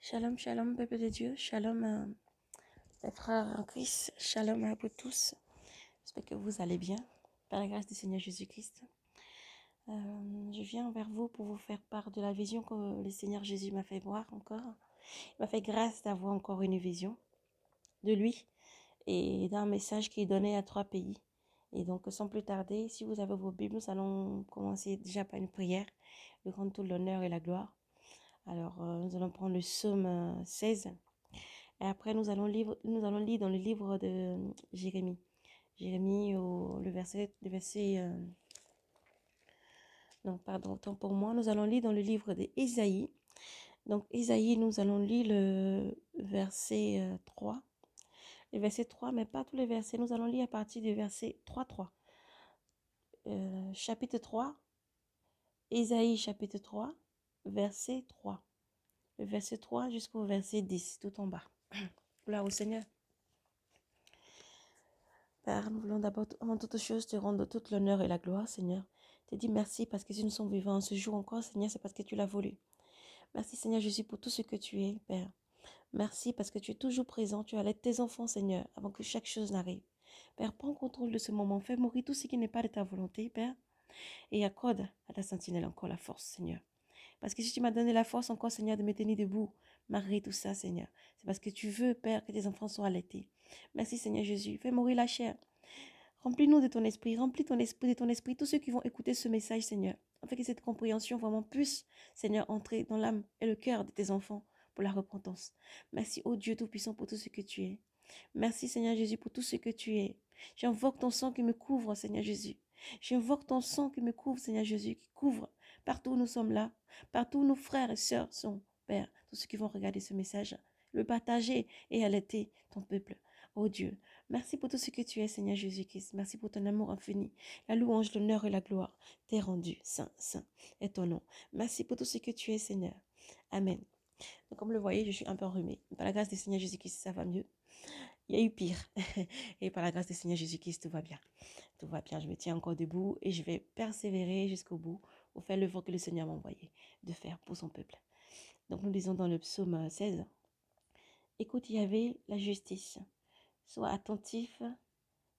Shalom, shalom, peuple de Dieu. Shalom, les frères en Christ. Shalom à vous tous. J'espère que vous allez bien. Par la grâce du Seigneur Jésus-Christ. Je viens vers vous pour vous faire part de la vision que le Seigneur Jésus m'a fait voir encore. Il m'a fait grâce d'avoir encore une vision de lui et d'un message qu'il donnait à 3 pays. Et donc, sans plus tarder, si vous avez vos Bibles, nous allons commencer déjà par une prière. Le grand tout l'honneur et la gloire. Alors, nous allons prendre le psaume 16. Et après, nous allons lire dans le livre de Jérémie. Jérémie, non, pardon, autant pour moi. Nous allons lire dans le livre d'Ésaïe. Donc, Ésaïe, nous allons lire le verset 3. Le verset 3, mais pas tous les versets. Nous allons lire à partir du verset 3. Chapitre 3. Ésaïe, chapitre 3, verset 3. Le verset 3 jusqu'au verset 10, tout en bas. Gloire au Seigneur. Père, nous voulons d'abord, avant toute chose, te rendre toute l'honneur et la gloire, Seigneur. Te dire merci parce que si nous sommes vivants ce jour encore, Seigneur, c'est parce que tu l'as voulu. Merci, Seigneur Jésus, pour tout ce que tu es, Père. Merci parce que tu es toujours présent. Tu allaides tes enfants, Seigneur, avant que chaque chose n'arrive. Père, prends contrôle de ce moment. Fais mourir tout ce qui n'est pas de ta volonté, Père. Et accorde à ta sentinelle encore la force, Seigneur. Parce que si tu m'as donné la force encore, Seigneur, de me tenir debout, malgré tout ça, Seigneur, c'est parce que tu veux, Père, que tes enfants soient allaités. Merci, Seigneur Jésus. Fais mourir la chair. Remplis-nous de ton esprit, remplis ton esprit de ton esprit, tous ceux qui vont écouter ce message, Seigneur, afin que cette compréhension vraiment puisse, Seigneur, entrer dans l'âme et le cœur de tes enfants pour la repentance. Merci, ô Dieu Tout-Puissant, pour tout ce que tu es. Merci, Seigneur Jésus, pour tout ce que tu es. J'invoque ton sang qui me couvre, Seigneur Jésus. J'invoque ton sang qui me couvre, Seigneur Jésus, qui couvre partout où nous sommes là, partout où nos frères et sœurs sont, Père, tous ceux qui vont regarder ce message, le partager et allaiter ton peuple. Oh Dieu, merci pour tout ce que tu es, Seigneur Jésus-Christ. Merci pour ton amour infini. La louange, l'honneur et la gloire t'est rendu. Saint, saint est ton nom. Merci pour tout ce que tu es, Seigneur. Amen. Donc, comme le voyez, je suis un peu enrhumée. Par la grâce du Seigneur Jésus-Christ, ça va mieux. Il y a eu pire. Et par la grâce du Seigneur Jésus-Christ, tout va bien. Tout va bien. Je me tiens encore debout et je vais persévérer jusqu'au bout pour faire l'œuvre que le Seigneur m'a envoyé de faire pour son peuple. Donc, nous lisons dans le psaume 16. Écoute, Yahvé, la justice. Sois attentif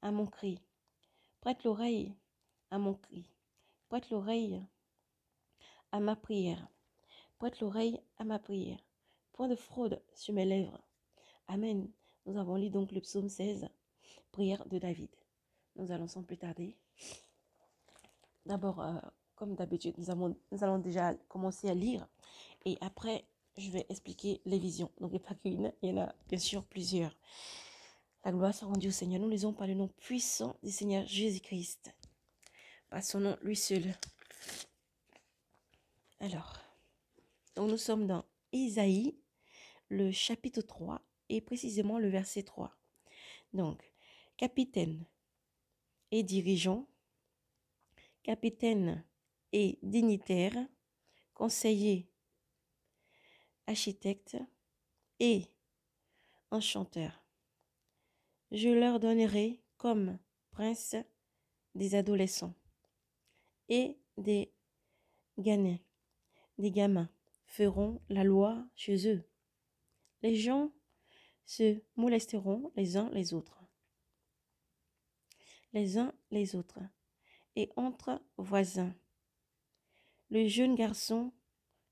à mon cri. Prête l'oreille à mon cri. Prête l'oreille à ma prière. Prête l'oreille à ma prière. Point de fraude sur mes lèvres. Amen. Nous avons lu donc le psaume 16, prière de David. Nous allons sans plus tarder. D'abord, comme d'habitude, nous allons déjà commencer à lire. Et après, je vais expliquer les visions. Donc, il n'y a pas qu'une, il y en a bien sûr plusieurs. La gloire soit rendue au Seigneur. Nous lisons par le nom puissant du Seigneur Jésus-Christ. Par son nom, lui seul. Alors, donc nous sommes dans Ésaïe, le chapitre 3, et précisément le verset 3. Donc, capitaine et dirigeant, capitaine et dignitaire, conseiller, architecte et enchanteur. Je leur donnerai comme prince des adolescents et des gamins. Des gamins feront la loi chez eux. Les gens se molesteront les uns les autres, et entre voisins. Le jeune garçon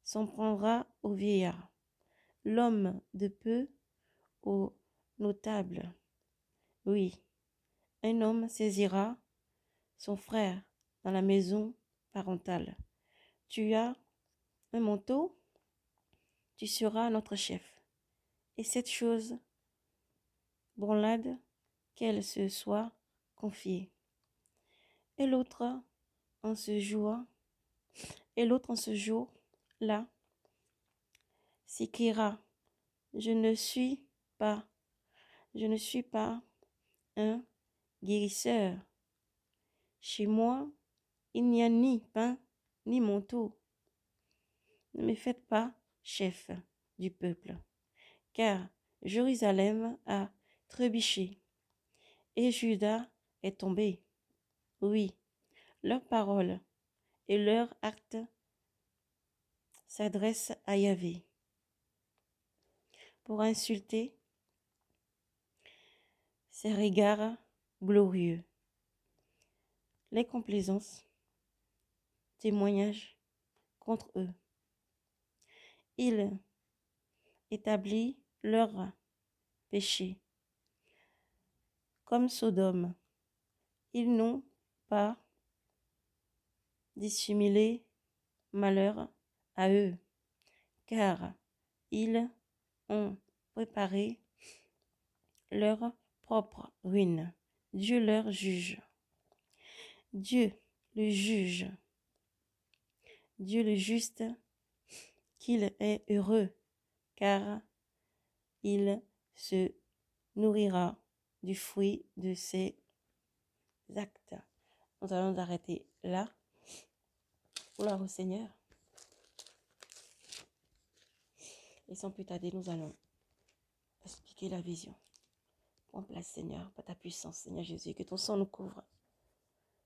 s'en prendra au vieillard, l'homme de peu au notable. Oui, un homme saisira son frère dans la maison parentale. Tu as un manteau, tu seras notre chef. Et cette chose, branlade, qu'elle se soit confiée. Et l'autre en ce jour-là s'écriera, je ne suis pas un guérisseur. Chez moi, il n'y a ni pain ni manteau. Ne me faites pas chef du peuple, car Jérusalem a trébuché et Juda est tombé. Oui, leurs paroles et leurs actes s'adressent à Yahvé. pour insulter ses regards glorieux. Les complaisances, témoignages contre eux. Il établit leur péché. Comme Sodome, ils n'ont pas dissimulé malheur à eux, car ils ont préparé leur propre ruine. Dieu leur juge. Dieu le juge. Dieu le juste, qu'il est heureux, car il se nourrira du fruit de ses actes. Nous allons nous arrêter là. Gloire au Seigneur. Et sans plus tarder, nous allons expliquer la vision. Prends place, Seigneur, par ta puissance, Seigneur Jésus, que ton sang nous couvre.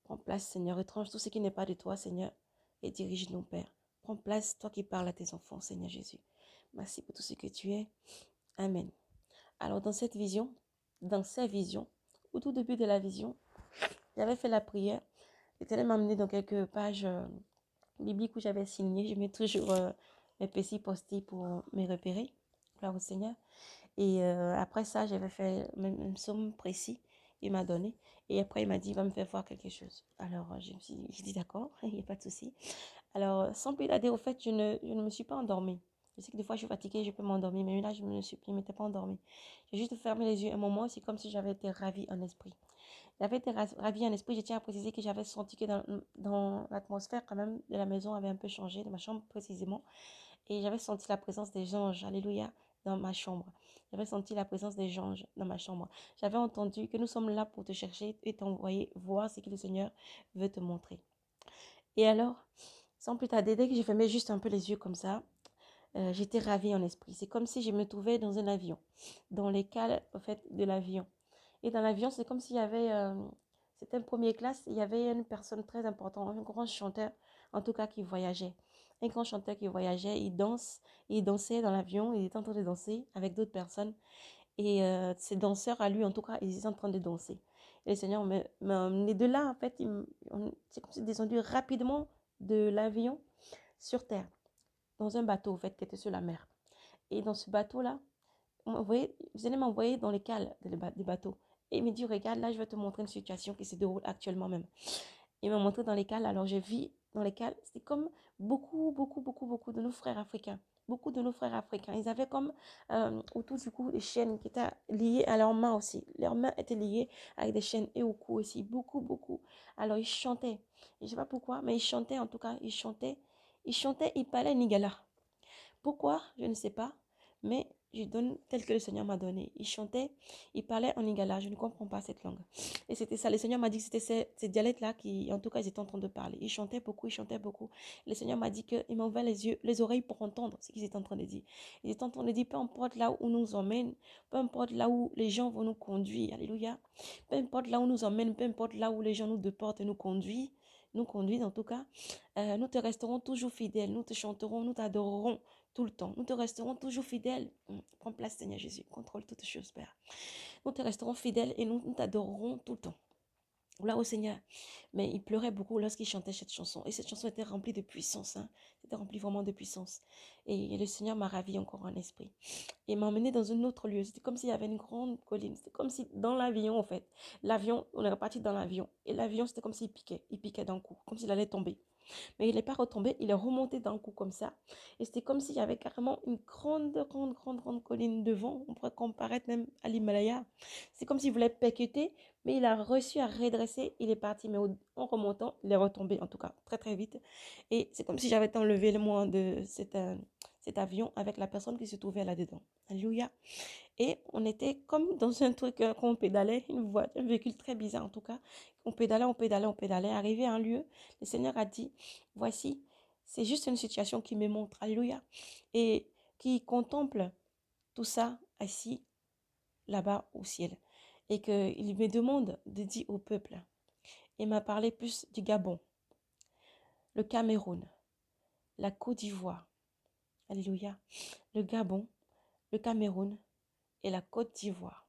Prends place, Seigneur, étrange tout ce qui n'est pas de toi, Seigneur, et dirige-nous, Père. Prends place, toi qui parles à tes enfants, Seigneur Jésus. Merci pour tout ce que tu es. Amen. Alors, dans ces visions, au tout début de la vision, j'avais fait la prière. L'Éternel m'a amené dans quelques pages bibliques où j'avais signé. Je mets toujours mes petits post-it pour me repérer. Gloire au Seigneur. Et après ça, j'avais fait un psaume précis. Il m'a donné. Et après, il m'a dit, il va me faire voir quelque chose. Alors, j'ai dit, d'accord, il n'y a pas de souci. Alors, sans plus tarder, au fait, je ne me suis pas endormie. Je sais que des fois, je suis fatiguée, je peux m'endormir. Mais là, je ne m'étais pas endormie. J'ai juste fermé les yeux un moment. C'est comme si j'avais été ravie en esprit. J'avais été ravie en esprit. Je tiens à préciser que j'avais senti que dans l'atmosphère, quand même, de la maison avait un peu changé, de ma chambre précisément. Et j'avais senti la présence des anges, alléluia, dans ma chambre. J'avais senti la présence des anges dans ma chambre. J'avais entendu que nous sommes là pour te chercher et t'envoyer voir ce que le Seigneur veut te montrer. Et alors, sans plus tarder, dès que j'ai fermé juste un peu les yeux comme ça, j'étais ravie en esprit. C'est comme si je me trouvais dans un avion, dans les cales, en fait, de l'avion. Et dans l'avion, c'est comme s'il y avait, c'était une première classe, il y avait une personne très importante, un grand chanteur, en tout cas, qui voyageait. Un grand chanteur qui voyageait, il dansait dans l'avion, il était en train de danser avec d'autres personnes. Et ces danseurs, à lui, en tout cas, ils étaient en train de danser. Et le Seigneur m'a emmené de là, en fait, c'est comme si descendu rapidement de l'avion sur terre, dans un bateau, en fait, qui était sur la mer. Et dans ce bateau-là, vous allez m'envoyer dans les cales des bateaux. Et il me dit, regarde, là, je vais te montrer une situation qui se déroule actuellement même. Il m'a montré dans les cales, alors j'ai vu dans les cales, c'était comme beaucoup de nos frères africains. Beaucoup de nos frères africains. Ils avaient comme autour du cou des chaînes qui étaient liées à leurs mains aussi. Leurs mains étaient liées avec des chaînes et au cou aussi. Beaucoup. Alors ils chantaient. Je ne sais pas pourquoi, mais ils chantaient en tout cas. Ils chantaient, ils parlaient Nigala. Pourquoi? Je ne sais pas. Mais je donne tel que le Seigneur m'a donné. Il chantait, il parlait en lingala. Je ne comprends pas cette langue. Et c'était ça. Le Seigneur m'a dit que c'était ces dialectes-là qui, en tout cas, ils étaient en train de parler. Ils chantaient beaucoup. Le Seigneur m'a dit qu'il m'a ouvert les yeux, les oreilles pour entendre ce qu'ils étaient en train de dire. Ils étaient en train de dire, peu importe là où on nous emmène, peu importe là où les gens vont nous conduire. Alléluia. Peu importe là où nous emmènent, peu importe là où les gens nous déportent et nous conduisent en tout cas, nous te resterons toujours fidèles, nous te chanterons, nous t'adorerons tout le temps. Nous te resterons toujours fidèles. Prends place, Seigneur Jésus. Contrôle toutes choses, Père. Nous te resterons fidèles et nous t'adorerons tout le temps. Gloire au Seigneur. Mais il pleurait beaucoup lorsqu'il chantait cette chanson. Et cette chanson était remplie de puissance. C'était rempli vraiment de puissance. Et le Seigneur m'a ravi encore en esprit. Et m'a emmené dans un autre lieu. C'était comme s'il y avait une grande colline. C'était comme si dans l'avion, en fait. L'avion, on est reparti dans l'avion. Et l'avion, c'était comme s'il piquait. Il piquait d'un coup. Comme s'il allait tomber. Mais il n'est pas retombé, il est remonté d'un coup comme ça. Et c'était comme s'il y avait carrément une grande colline devant. On pourrait comparer même à l'Himalaya. C'est comme s'il voulait péqueter, mais il a réussi à redresser. Il est parti, mais en remontant, il est retombé en tout cas très vite. Et c'est comme si j'avais enlevé le moins de cet avion avec la personne qui se trouvait là-dedans. Alléluia. Et on était comme dans un truc qu'on pédalait, un véhicule très bizarre en tout cas. On pédalait. Arrivé à un lieu, le Seigneur a dit, voici, c'est juste une situation qui me montre, alléluia, et qui contemple tout ça assis là-bas au ciel. Et qu'il me demande de dire au peuple. Il m'a parlé plus du Gabon, le Cameroun, la Côte d'Ivoire, alléluia, le Gabon, le Cameroun et la Côte d'Ivoire.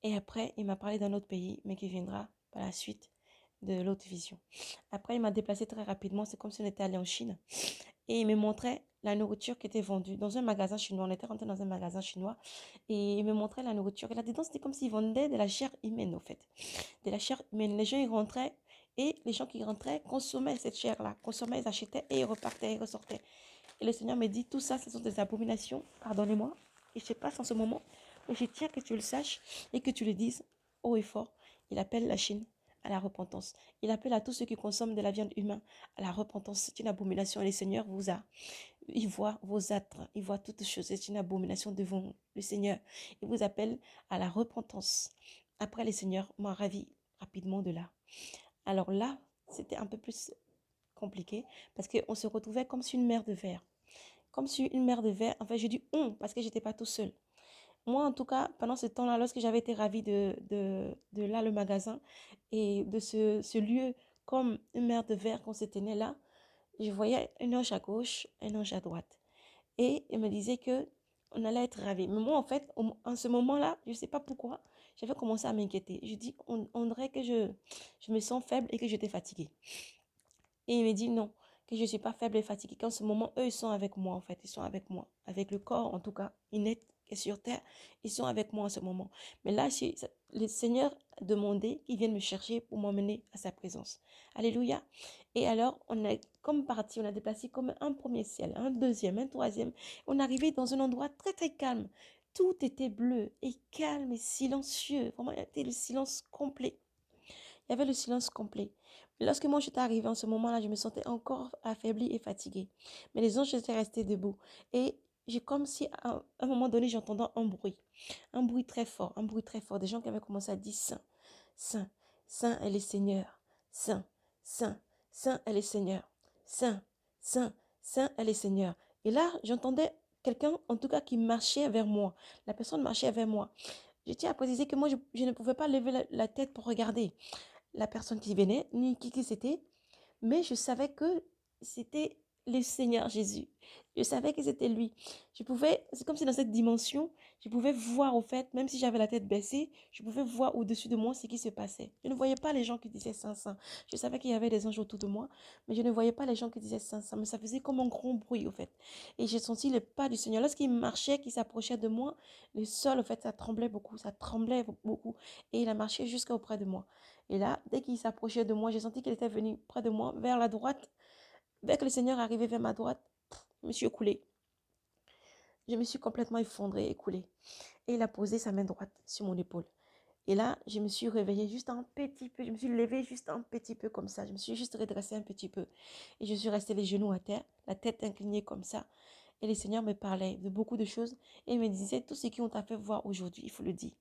Et après, il m'a parlé d'un autre pays, mais qui viendra par la suite de l'autre vision. Après, il m'a déplacé très rapidement. C'est comme si on était allé en Chine. Et il me montrait la nourriture qui était vendue dans un magasin chinois. On était rentré dans un magasin chinois. Et il me montrait la nourriture. Et là-dedans, c'était comme s'ils vendaient de la chair humaine, au fait. De la chair humaine. Les gens, ils rentraient. Et les gens qui rentraient consommaient cette chair-là. Consommaient, ils achetaient et ils repartaient, ils ressortaient. Et le Seigneur me dit, tout ça, ce sont des abominations. Pardonnez-moi. Et je passe en ce moment. Mais je tiens que tu le saches et que tu le dises haut et fort. Il appelle la Chine à la repentance. Il appelle à tous ceux qui consomment de la viande humaine à la repentance. C'est une abomination. Et le Seigneur vous a. Il voit vos êtres. Il voit toutes choses. C'est une abomination devant le Seigneur. Il vous appelle à la repentance. Après, le Seigneur m'a ravi rapidement de là. Alors là, c'était un peu plus compliqué parce qu'on se retrouvait comme sur une mer de verre. Comme sur une mer de verre. Enfin, j'ai dit on parce que j'étais pas tout seul. Moi, en tout cas, pendant ce temps-là, lorsque j'avais été ravie de là, le magasin, et de ce lieu comme une mer de verre qu'on se tenait là, je voyais un ange à gauche, un ange à droite. Et il me disait que on allait être ravis. Mais moi, en fait, en ce moment-là, je ne sais pas pourquoi, j'avais commencé à m'inquiéter. Je dis, on dirait que je me sens faible et que j'étais fatiguée. Et il me dit non, que je ne suis pas faible et fatiguée. Qu'en ce moment, eux, ils sont avec moi, en fait. Ils sont avec moi. Avec le corps, en tout cas, inerte et sur terre. Ils sont avec moi en ce moment. Mais là, le Seigneur a demandé qu'il vienne me chercher pour m'emmener à sa présence. Alléluia. Et alors, on est comme parti, on a déplacé comme un premier ciel, un deuxième, un troisième. On est arrivé dans un endroit très, très calme. Tout était bleu et calme et silencieux. Vraiment, il y avait le silence complet. Il y avait le silence complet. Mais lorsque moi j'étais arrivée en ce moment-là, je me sentais encore affaiblie et fatiguée. Mais les anges étaient restés debout. Et j'ai comme si à un moment donné, j'entendais un bruit très fort, un bruit très fort. Des gens qui avaient commencé à dire Saint, Saint, Saint est le Seigneur, Saint, Saint, Saint est le Seigneur, Saint, Saint, Saint est le Seigneur. Et là, j'entendais quelqu'un, en tout cas, qui marchait vers moi. La personne marchait vers moi. Je tiens à préciser que moi, je ne pouvais pas lever la tête pour regarder la personne qui venait, ni qui c'était, mais je savais que c'était le Seigneur Jésus. Je savais que c'était lui. C'est comme si dans cette dimension, je pouvais voir au fait, même si j'avais la tête baissée, je pouvais voir au-dessus de moi ce qui se passait. Je ne voyais pas les gens qui disaient Saint, Saint. Je savais qu'il y avait des anges autour de moi, mais je ne voyais pas les gens qui disaient Saint, Saint. Mais ça faisait comme un grand bruit au fait. Et j'ai senti le pas du Seigneur. Lorsqu'il marchait, qu'il s'approchait de moi, le sol, au fait, ça tremblait beaucoup, ça tremblait beaucoup. Et il a marché jusqu'à auprès de moi. Et là, dès qu'il s'approchait de moi, j'ai senti qu'il était venu près de moi, vers la droite. Dès que le Seigneur arrivait vers ma droite, je me suis écoulée. Je me suis complètement effondrée, écoulée. Et il a posé sa main droite sur mon épaule. Et là, je me suis réveillée juste un petit peu. Je me suis levée juste un petit peu comme ça. Je me suis juste redressée un petit peu. Et je suis restée les genoux à terre, la tête inclinée comme ça. Et le Seigneur me parlait de beaucoup de choses. Et il me disait, tout ce qu'on t'a fait voir aujourd'hui, il faut le dire.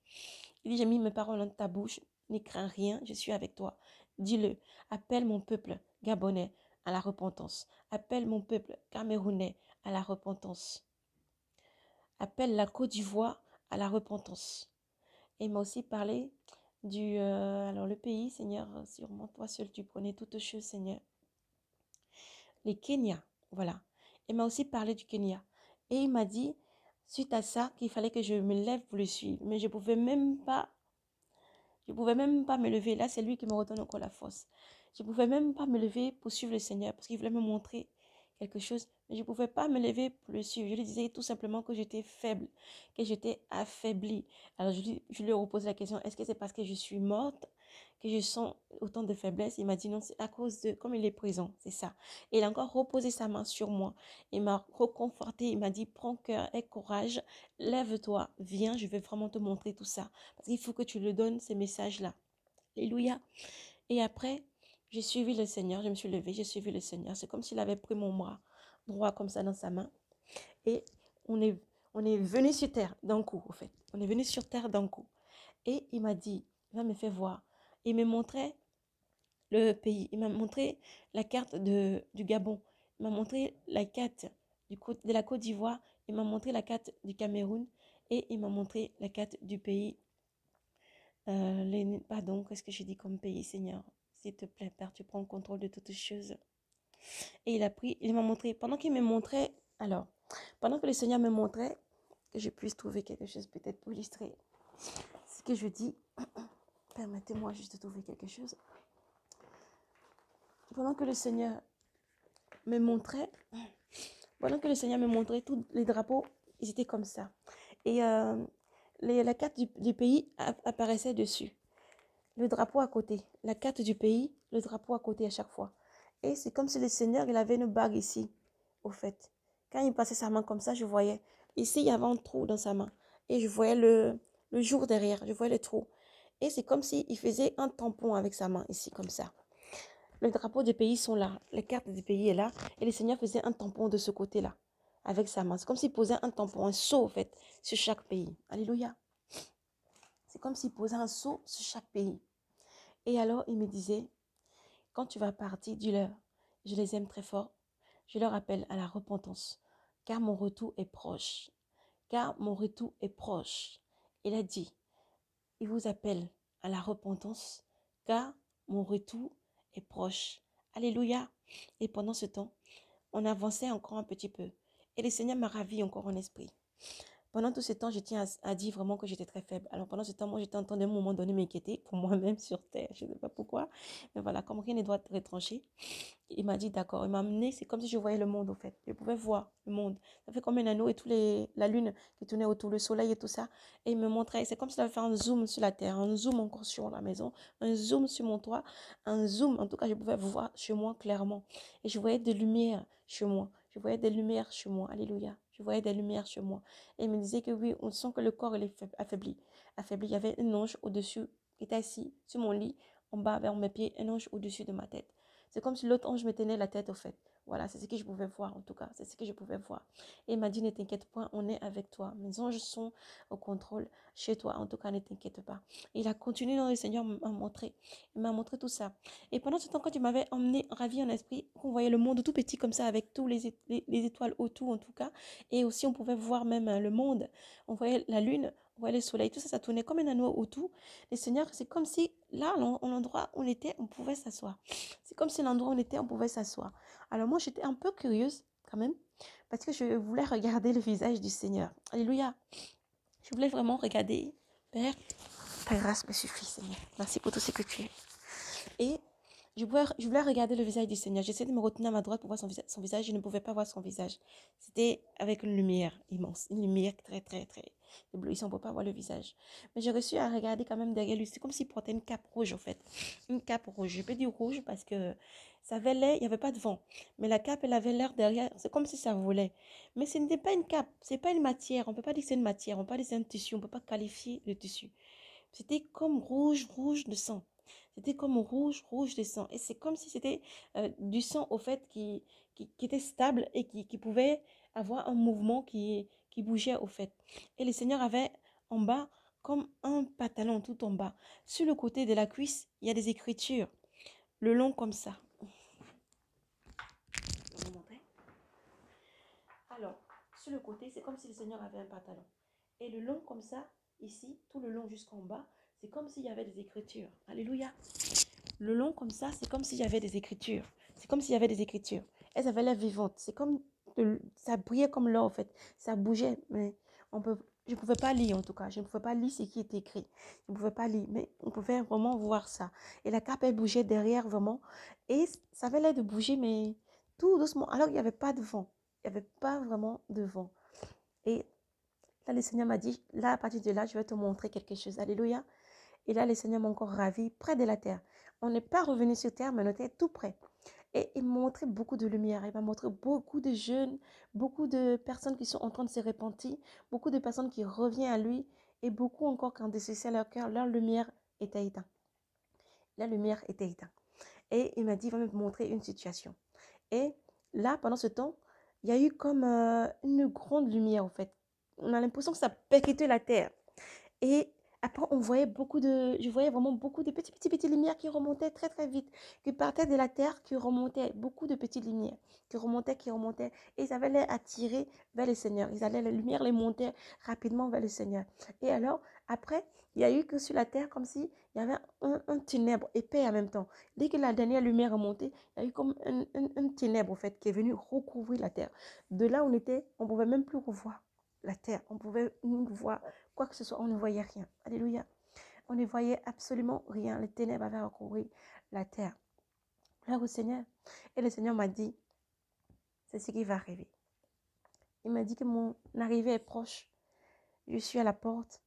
Il dit, j'ai mis mes paroles dans ta bouche. N'y crains rien, je suis avec toi. Dis-le. Appelle mon peuple gabonais à la repentance. Appelle mon peuple camerounais à la repentance. Appelle la Côte d'Ivoire à la repentance. Et il m'a aussi parlé alors le pays, Seigneur, sûrement toi seul tu connais toutes choses, Seigneur. Les Kenya, voilà. Il m'a aussi parlé du Kenya. Et il m'a dit, suite à ça, qu'il fallait que je me lève pour le suivre. Mais je ne pouvais même pas me lever. Là, c'est lui qui me redonne encore la force. Je ne pouvais même pas me lever pour suivre le Seigneur parce qu'il voulait me montrer quelque chose. Mais je ne pouvais pas me lever pour le suivre. Je lui disais tout simplement que j'étais faible, que j'étais affaiblie. Alors, je lui ai reposé la question, est-ce que c'est parce que je suis morte que je sens autant de faiblesse? Il m'a dit non, c'est à cause de, comme il est présent, c'est ça. Et il a encore reposé sa main sur moi. Il m'a reconforté. Il m'a dit, prends cœur et courage. Lève-toi, viens, je vais vraiment te montrer tout ça. Parce qu'il faut que tu le donnes, ces messages-là. Alléluia. Et après, j'ai suivi le Seigneur, je me suis levée, j'ai suivi le Seigneur. C'est comme s'il avait pris mon bras droit comme ça dans sa main. Et on est, on est venu sur terre d'un coup, au fait. On est venu sur terre d'un coup. Et il m'a dit, il va me faire voir. Il me montrait le pays. Il m'a montré la carte du Gabon. Il m'a montré la carte de la Côte d'Ivoire. Il m'a montré la carte du Cameroun. Et il m'a montré la carte du pays. Pardon, qu'est-ce que j'ai dit comme pays, Seigneur? S'il te plaît, Père, tu prends le contrôle de toutes choses. Et il m'a montré, pendant qu'il me montrait, alors, pendant que le Seigneur me montrait, que je puisse trouver quelque chose peut-être pour illustrer ce que je dis. Permettez-moi juste de trouver quelque chose. Pendant que le Seigneur me montrait, tous les drapeaux, ils étaient comme ça. Et la carte du pays apparaissait dessus. Le drapeau à côté. La carte du pays, le drapeau à côté à chaque fois. Et c'est comme si le Seigneur, il avait une bague ici, au fait. Quand il passait sa main comme ça, je voyais. Ici, il y avait un trou dans sa main. Et je voyais le jour derrière. Je voyais le trou. Et c'est comme s'il faisait un tampon avec sa main, ici, comme ça. Les drapeaux des pays sont là. Les cartes des pays est là. Et le Seigneur faisait un tampon de ce côté-là, avec sa main. C'est comme s'il posait un tampon, un sceau, au fait, sur chaque pays. Alléluia. C'est comme s'il posait un sceau sur chaque pays. Et alors, il me disait, quand tu vas partir, dis-leur, je les aime très fort. Je leur appelle à la repentance, car mon retour est proche. Car mon retour est proche. Il a dit, il vous appelle à la repentance, car mon retour est proche. Alléluia. Et pendant ce temps, on avançait encore un petit peu. Et le Seigneur m'a ravi encore en esprit. Pendant tout ce temps, je tiens à dire vraiment que j'étais très faible. Alors pendant ce temps, moi, j'étais en train d'un moment donné m'inquiéter pour moi-même sur terre. Je ne sais pas pourquoi. Mais voilà, comme rien ne doit être retranché, il m'a dit d'accord. Il m'a amené, c'est comme si je voyais le monde au fait. Je pouvais voir le monde. Ça fait comme un anneau et la lune qui tournait autour, le soleil et tout ça. Et il me montrait, c'est comme s'il avait fait un zoom sur la terre, un zoom encore sur la maison, un zoom sur mon toit, un zoom. En tout cas, je pouvais voir chez moi clairement. Et je voyais des lumières chez moi. Je voyais des lumières chez moi. Alléluia. Je voyais des lumières chez moi. Et il me disait que oui, on sent que le corps il est affaibli. Affaibli. Il y avait un ange au-dessus qui était assis sur mon lit, en bas vers mes pieds, un ange au-dessus de ma tête. C'est comme si l'autre ange me tenait la tête au fait. Voilà, c'est ce que je pouvais voir en tout cas. C'est ce que je pouvais voir. Et il m'a dit, ne t'inquiète pas, on est avec toi. Mes anges sont au contrôle chez toi. En tout cas, ne t'inquiète pas. Et il a continué dans le Seigneur m'a montré. Il m'a montré tout ça. Et pendant ce temps, quand tu m'avais emmené, ravi en esprit, on voyait le monde tout petit comme ça, avec tous les étoiles autour en tout cas. Et aussi, on pouvait voir même le monde. On voyait la lune, on voyait le soleil. Tout ça, ça tournait comme un anneau autour. Le Seigneur, c'est comme si là, l'endroit où on était, on pouvait s'asseoir. C'est comme si l'endroit où on était, on pouvait s'asseoir. Alors moi, j'étais un peu curieuse quand même, parce que je voulais regarder le visage du Seigneur. Alléluia. Je voulais vraiment regarder. Père, ta grâce me suffit, Seigneur. Merci pour tout ce que tu es. Et je voulais regarder le visage du Seigneur. J'essayais de me retenir à ma droite pour voir son visage. Je ne pouvais pas voir son visage. C'était avec une lumière immense. Une lumière très, très, très éblouissante. On ne peut pas voir le visage. Mais j'ai réussi à regarder quand même derrière lui. C'est comme s'il portait une cape rouge, en fait. Une cape rouge. Je peux dire rouge parce que ça avait l'air, il n'y avait pas de vent. Mais la cape, elle avait l'air derrière. C'est comme si ça volait. Mais ce n'était pas une cape. Ce n'est pas une matière. On ne peut pas dire que c'est une matière. On ne peut pas dire que c'est un tissu. On ne peut pas qualifier le tissu. C'était comme rouge, rouge de sang. C'était comme rouge, rouge de sang. Et c'est comme si c'était du sang, au fait, qui était stable et qui pouvait avoir un mouvement qui bougeait, au fait. Et le Seigneur avait en bas comme un pantalon tout en bas. Sur le côté de la cuisse, il y a des écritures. Le long comme ça. Je vais vous montrer. Alors, sur le côté, c'est comme si le Seigneur avait un pantalon. Et le long comme ça, ici, tout le long jusqu'en bas, c'est comme s'il y avait des écritures. Alléluia. Le long comme ça, c'est comme s'il y avait des écritures. C'est comme s'il y avait des écritures. Elles avaient l'air vivantes. C'est comme, ça brillait comme l'or en fait. Ça bougeait, mais je ne pouvais pas lire en tout cas. Je ne pouvais pas lire ce qui était écrit. Je ne pouvais pas lire, mais on pouvait vraiment voir ça. Et la cape, elle bougeait derrière vraiment. Et ça avait l'air de bouger, mais tout doucement. Alors, il n'y avait pas de vent. Il n'y avait pas vraiment de vent. Et là, le Seigneur m'a dit, là, à partir de là, je vais te montrer quelque chose. Alléluia. Et là, le Seigneur m'a encore ravi près de la terre. On n'est pas revenu sur terre, mais on était tout près. Et il m'a montré beaucoup de lumière. Il m'a montré beaucoup de jeunes, beaucoup de personnes qui sont en train de se repentir, beaucoup de personnes qui reviennent à lui, et beaucoup encore quand c'est leur cœur, leur lumière était éteinte. La lumière était éteinte. Et il m'a dit, il va me montrer une situation. Et là, pendant ce temps, il y a eu comme une grande lumière, en fait. On a l'impression que ça percutait la terre. Et après, je voyais vraiment beaucoup de petites lumières qui remontaient très, très vite, qui partaient de la terre, qui remontaient, beaucoup de petites lumières, qui remontaient. Et ils avaient l'air attirés vers le Seigneur. La lumière les montait rapidement vers le Seigneur. Et alors, après, il y a eu que sur la terre, comme si il y avait un ténèbre épais en même temps. Dès que la dernière lumière est montée, il y a eu comme un ténèbre, en fait, qui est venu recouvrir la terre. De là où on était, on ne pouvait même plus revoir la terre. On pouvait voir quoi que ce soit, on ne voyait rien. Alléluia. On ne voyait absolument rien. Les ténèbres avaient recouvert la terre. Gloire au Seigneur. Et le Seigneur m'a dit, c'est ce qui va arriver. Il m'a dit que mon arrivée est proche. Je suis à la porte.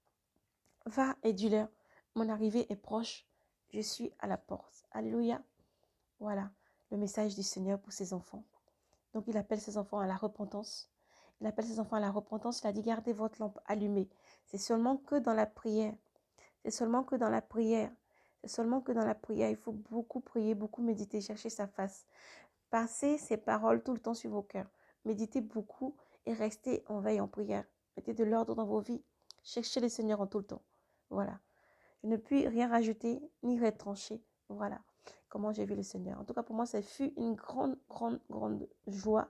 Va et dis-leur, mon arrivée est proche. Je suis à la porte. Alléluia. Voilà le message du Seigneur pour ses enfants. Donc, il appelle ses enfants à la repentance. Il appelle ses enfants à la repentance. Il a dit, gardez votre lampe allumée. C'est seulement que dans la prière. C'est seulement que dans la prière. C'est seulement que dans la prière. Il faut beaucoup prier, beaucoup méditer, chercher sa face. Passez ces paroles tout le temps sur vos cœurs. Méditez beaucoup et restez en veille en prière. Mettez de l'ordre dans vos vies. Cherchez le Seigneur en tout le temps. Voilà. Je ne puis rien rajouter ni retrancher. Voilà comment j'ai vu le Seigneur. En tout cas, pour moi, ça fut une grande, grande, grande joie.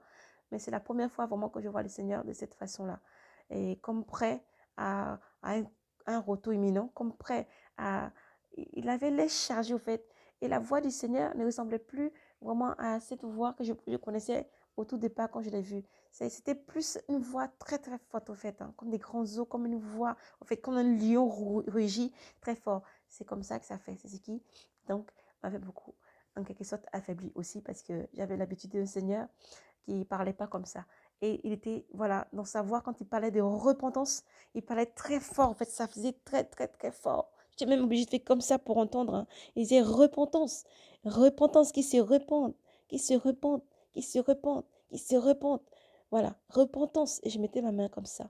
Mais c'est la première fois vraiment que je vois le Seigneur de cette façon-là. Et comme prêt à un retour imminent, comme prêt à... Il avait les chargé au fait. Et la voix du Seigneur ne ressemblait plus vraiment à cette voix que je connaissais au tout départ quand je l'ai vue. C'était plus une voix très, très forte au fait. Hein, comme des grands os, comme une voix, au fait, comme un lion rugit très fort. C'est comme ça que ça fait. C'est ce qui, donc, m'avait beaucoup, en quelque sorte, affaibli aussi parce que j'avais l'habitude d'un Seigneur qui ne parlait pas comme ça. Et il était, voilà, dans sa voix, quand il parlait de repentance, il parlait très fort. En fait, ça faisait très, très, très fort. J'étais même obligée de faire comme ça pour entendre. Hein. Il disait repentance. Repentance qui se répande, qui se répande, qui se répande, qui se répande. Voilà, repentance. Et je mettais ma main comme ça.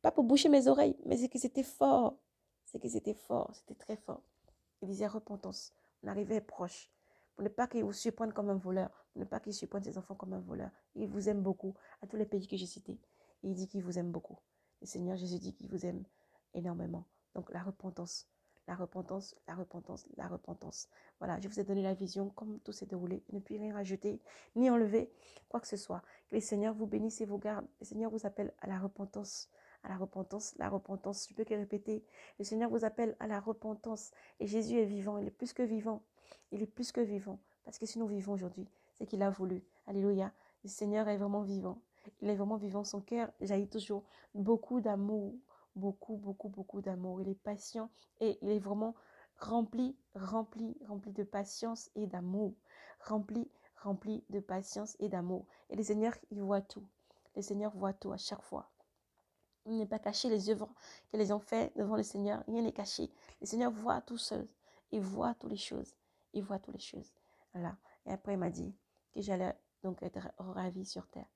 Pas pour boucher mes oreilles, mais c'est que c'était fort. C'est que c'était fort, c'était très fort. Il disait repentance. On arrivait proche. Pour ne pas qu'il vous surprenne comme un voleur. Pour ne pas qu'il surprenne ses enfants comme un voleur. Il vous aime beaucoup. À tous les pays que j'ai cités. Il dit qu'il vous aime beaucoup. Le Seigneur Jésus dit qu'il vous aime énormément. Donc la repentance. La repentance, la repentance, la repentance. Voilà, je vous ai donné la vision, comme tout s'est déroulé. Ne puis rien rajouter, ni enlever, quoi que ce soit. Que le Seigneur vous bénisse et vous garde. Le Seigneur vous appelle à la repentance. À la repentance, la repentance. Tu peux que répéter. Le Seigneur vous appelle à la repentance. Et Jésus est vivant, il est plus que vivant. Il est plus que vivant. Parce que si nous vivons aujourd'hui, c'est qu'il a voulu. Alléluia. Le Seigneur est vraiment vivant. Il est vraiment vivant. Son cœur jaillit toujours beaucoup d'amour. Beaucoup, beaucoup, beaucoup d'amour. Il est patient et il est vraiment rempli, rempli, rempli de patience et d'amour. Rempli, rempli de patience et d'amour. Et le Seigneur, il voit tout. Le Seigneur voit tout à chaque fois. Il n'est pas caché les œuvres que les ont fait devant le Seigneur. Rien n'est caché. Le Seigneur voit tout seul. Il voit toutes les choses. Il voit toutes les choses. Voilà. Et après, il m'a dit que j'allais donc être ravie sur terre.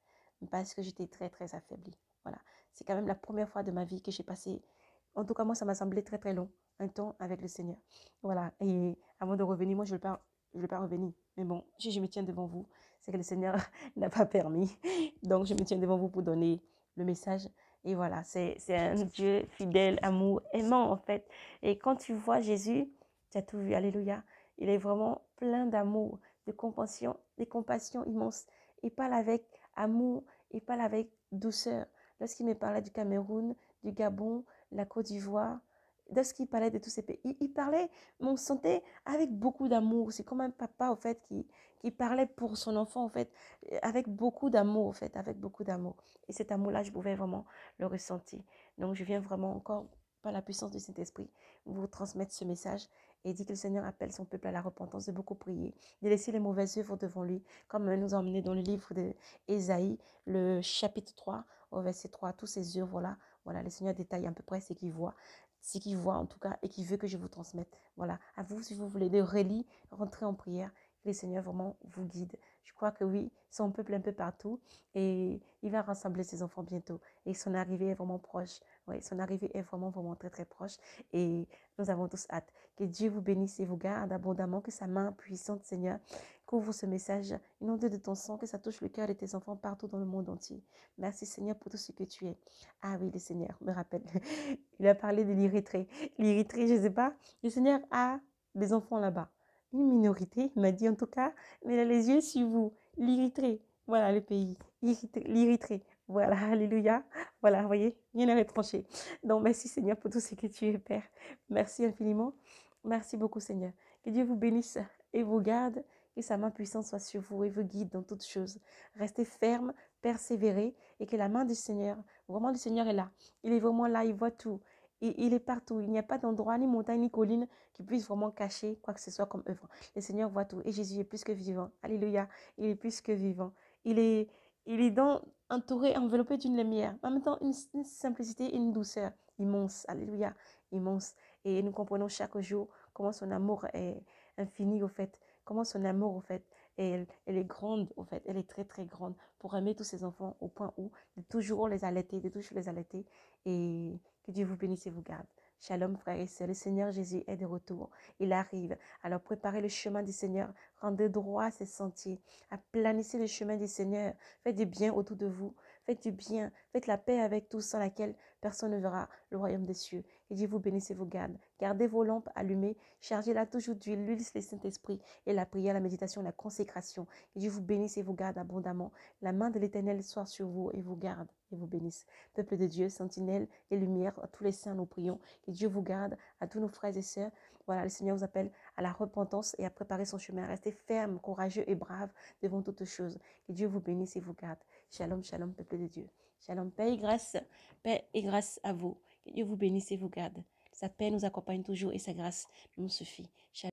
Parce que j'étais très, très affaiblie. Voilà. C'est quand même la première fois de ma vie que j'ai passé. En tout cas, moi, ça m'a semblé très, très long. Un temps avec le Seigneur. Voilà. Et avant de revenir, moi, je ne vais pas revenir. Mais bon, si je me tiens devant vous, c'est que le Seigneur n'a pas permis. Donc, je me tiens devant vous pour donner le message. Et voilà, c'est un Dieu fidèle, amour, aimant en fait. Et quand tu vois Jésus, tu as tout vu, alléluia. Il est vraiment plein d'amour, de compassion, des compassions immenses. Il parle avec amour, il parle avec douceur. Lorsqu'il me parlait du Cameroun, du Gabon, la Côte d'Ivoire, lorsqu'il parlait de tous ces pays, il parlait, mais on sentait avec beaucoup d'amour. C'est comme un papa en fait qui parlait pour son enfant en fait, avec beaucoup d'amour en fait, avec beaucoup d'amour. Et cet amour-là, je pouvais vraiment le ressentir. Donc, je viens vraiment encore, par la puissance du Saint-Esprit, vous transmettre ce message et dit que le Seigneur appelle son peuple à la repentance, de beaucoup prier, de laisser les mauvaises œuvres devant lui, comme nous a emmené dans le livre d'Ésaïe, le chapitre 3, au verset 3, tous ces œuvres-là. Voilà, le Seigneur détaille à peu près ce qu'il voit en tout cas, et qui veut que je vous transmette. Voilà, à vous, si vous voulez, de relire, rentrer en prière, que le Seigneur vraiment vous guide. Je crois que oui, son peuple un peu partout, et il va rassembler ses enfants bientôt. Et son arrivée est vraiment proche. Oui, son arrivée est vraiment, vraiment très, très proche. Et nous avons tous hâte. Que Dieu vous bénisse et vous garde abondamment. Que sa main puissante, Seigneur, couvre ce message. Inondé de ton sang, que ça touche le cœur de tes enfants partout dans le monde entier. Merci, Seigneur, pour tout ce que tu es. Ah oui, le Seigneur me rappelle. Il a parlé de l'Érythrée. L'Érythrée, je ne sais pas. Le Seigneur a des enfants là-bas. Une minorité, il m'a dit en tout cas, mais il a les yeux sur vous. L'Érythrée, voilà le pays. L'Érythrée. Voilà, alléluia. Voilà, vous voyez, rien n'est retranché. Donc, merci Seigneur pour tout ce que tu es, Père. Merci infiniment. Merci beaucoup, Seigneur. Que Dieu vous bénisse et vous garde. Que sa main puissante soit sur vous et vous guide dans toutes choses. Restez ferme, persévérez et que la main du Seigneur, vraiment le Seigneur est là. Il est vraiment là, il voit tout. Il est partout. Il n'y a pas d'endroit, ni montagne, ni colline qui puisse vraiment cacher quoi que ce soit comme œuvre. Le Seigneur voit tout. Et Jésus est plus que vivant. Alléluia. Il est plus que vivant. Il est, il est entouré, enveloppé d'une lumière. En même temps, une simplicité, une douceur immense. Alléluia. Immense. Et nous comprenons chaque jour comment son amour est infini, au fait. Comment son amour, au fait, elle est grande, au fait. Elle est très, très grande pour aimer tous ses enfants au point où de toujours les allaiter, de toujours les allaiter. Et que Dieu vous bénisse et vous garde. Shalom, frères et sœurs. Le Seigneur Jésus est de retour. Il arrive. Alors préparez le chemin du Seigneur. Rendez droit ses sentiers. Aplanissez le chemin du Seigneur. Faites du bien autour de vous. Faites du bien. Faites la paix avec tous, sans laquelle personne ne verra le royaume des cieux. Que Dieu vous bénisse et vous garde. Gardez vos lampes allumées. Chargez-la toujours d'huile, l'huile, le Saint-Esprit et la prière, la méditation, la consécration. Que Dieu vous bénisse et vous garde abondamment. La main de l'Éternel soit sur vous et vous garde et vous bénisse. Peuple de Dieu, sentinelle et lumière, à tous les saints, nous prions. Que Dieu vous garde, à tous nos frères et sœurs. Voilà, le Seigneur vous appelle à la repentance et à préparer son chemin. Restez ferme, courageux et brave devant toutes choses. Que Dieu vous bénisse et vous garde. Shalom, shalom, peuple de Dieu. Shalom, paix et grâce à vous. Que Dieu vous bénisse et vous garde. Sa paix nous accompagne toujours et sa grâce nous suffit. Shalom.